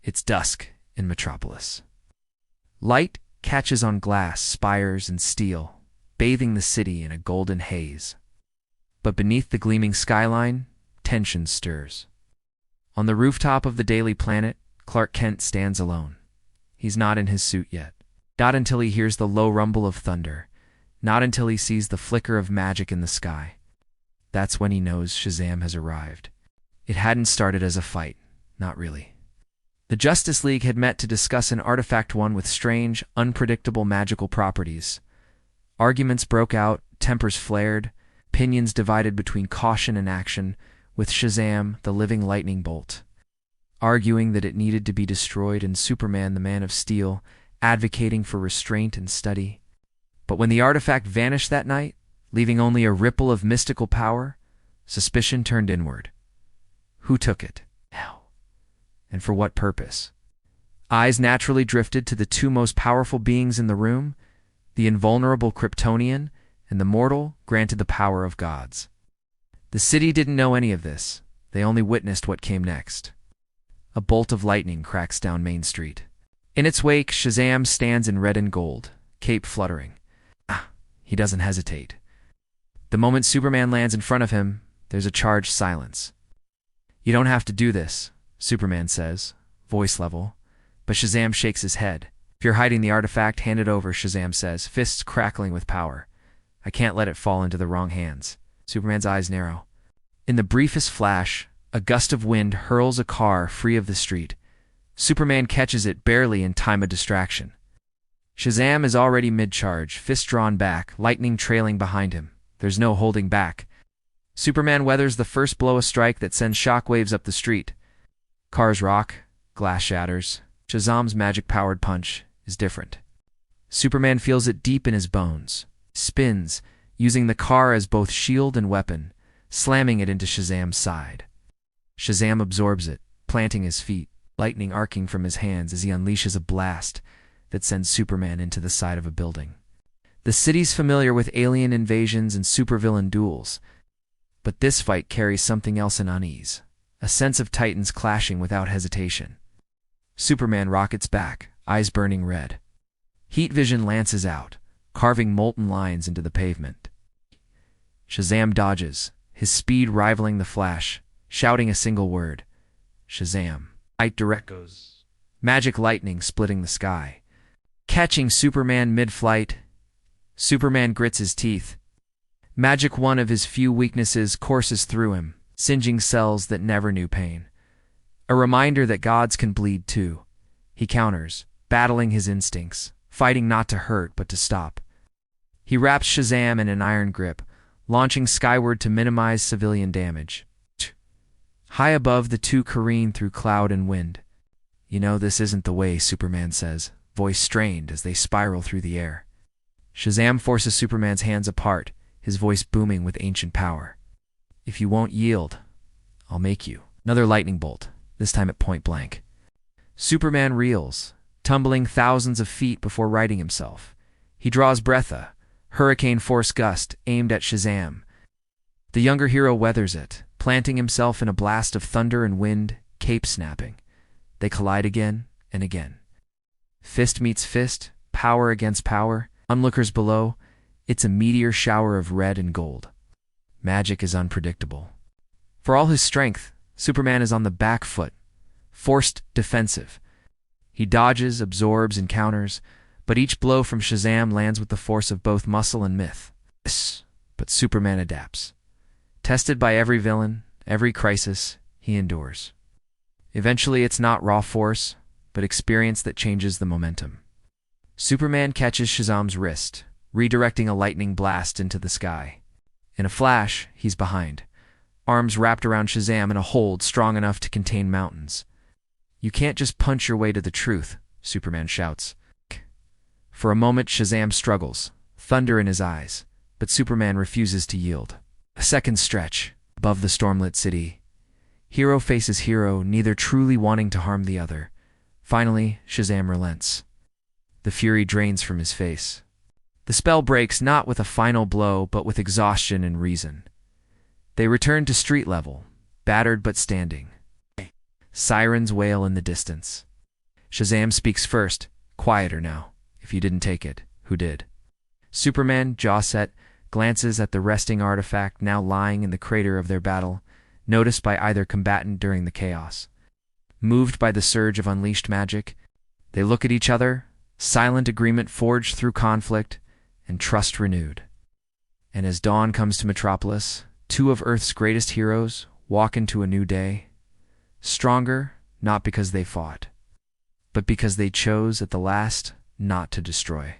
It's dusk in Metropolis. Light catches on glass, spires, and steel, bathing the city in a golden haze. But beneath the gleaming skyline, tension stirs. On the rooftop of the Daily Planet, Clark Kent stands alone. He's not in his suit yet. Not until he hears the low rumble of thunder. Not until he sees the flicker of magic in the sky. That's when he knows Shazam has arrived. It hadn't started as a fight. Not really. The Justice League had met to discuss an artifact one with strange, unpredictable magical properties. Arguments broke out, tempers flared, opinions divided between caution and action, with Shazam, the living lightning bolt, arguing that it needed to be destroyed, and Superman, the Man of Steel, advocating for restraint and study. But when the artifact vanished that night, leaving only a ripple of mystical power, suspicion turned inward. Who took it? How? And for what purpose? Eyes naturally drifted to the two most powerful beings in the room, the invulnerable Kryptonian and the mortal granted the power of gods. The city didn't know any of this. They only witnessed what came next. A bolt of lightning cracks down Main Street. In its wake, Shazam stands in red and gold, cape fluttering. He doesn't hesitate. The moment Superman lands in front of him, there's a charged silence. "You don't have to do this," Superman says, voice level, but Shazam shakes his head. "If you're hiding the artifact, hand it over," Shazam says, fists crackling with power. "I can't let it fall into the wrong hands." Superman's eyes narrow. In the briefest flash, a gust of wind hurls a car free of the street. Superman catches it barely in time of distraction. Shazam is already mid-charge, fist drawn back, lightning trailing behind him. There's no holding back. Superman weathers the first blow of strike that sends shockwaves up the street. Cars rock, glass shatters. Shazam's magic-powered punch is different. Superman feels it deep in his bones, spins, using the car as both shield and weapon, slamming it into Shazam's side. Shazam absorbs it, planting his feet, lightning arcing from his hands as he unleashes a blast that sends Superman into the side of a building. The city's familiar with alien invasions and supervillain duels, but this fight carries something else in unease, a sense of titans clashing without hesitation. Superman rockets back, eyes burning red. Heat vision lances out, carving molten lines into the pavement. Shazam dodges, his speed rivaling the Flash, shouting a single word. Shazam. Light direct goes. Magic lightning splitting the sky. Catching Superman mid-flight, Superman grits his teeth. Magic, one of his few weaknesses, courses through him, singeing cells that never knew pain. A reminder that gods can bleed too. He counters, battling his instincts, fighting not to hurt but to stop. He wraps Shazam in an iron grip, launching skyward to minimize civilian damage. High above, the two careen through cloud and wind. "You know this isn't the way," Superman says, voice strained as they spiral through the air. Shazam forces Superman's hands apart, his voice booming with ancient power. "If you won't yield, I'll make you." Another lightning bolt, this time at point blank. Superman reels, tumbling thousands of feet before righting himself. He draws breath, a hurricane-force gust aimed at Shazam. The younger hero weathers it, planting himself in a blast of thunder and wind, cape snapping. They collide again and again. Fist meets fist, power against power. Onlookers below, it's a meteor shower of red and gold. Magic is unpredictable. For all his strength, Superman is on the back foot, forced defensive. He dodges, absorbs, and counters, but each blow from Shazam lands with the force of both muscle and myth. But Superman adapts. Tested by every villain, every crisis, he endures. Eventually, it's not raw force, but experience that changes the momentum. Superman catches Shazam's wrist, redirecting a lightning blast into the sky. In a flash, he's behind, arms wrapped around Shazam in a hold strong enough to contain mountains. "You can't just punch your way to the truth," Superman shouts. For a moment, Shazam struggles, thunder in his eyes, but Superman refuses to yield. A second stretch, above the stormlit city. Hero faces hero, neither truly wanting to harm the other. Finally, Shazam relents. The fury drains from his face. The spell breaks not with a final blow, but with exhaustion and reason. They return to street level, battered but standing. Sirens wail in the distance. Shazam speaks first. Quieter now. If you didn't take it, who did? Superman, jaw set, glances at the resting artifact now lying in the crater of their battle, noticed by either combatant during the chaos. Moved by the surge of unleashed magic, they look at each other, silent agreement forged through conflict, and trust renewed. And as dawn comes to Metropolis, two of Earth's greatest heroes walk into a new day, stronger not because they fought, but because they chose at the last not to destroy.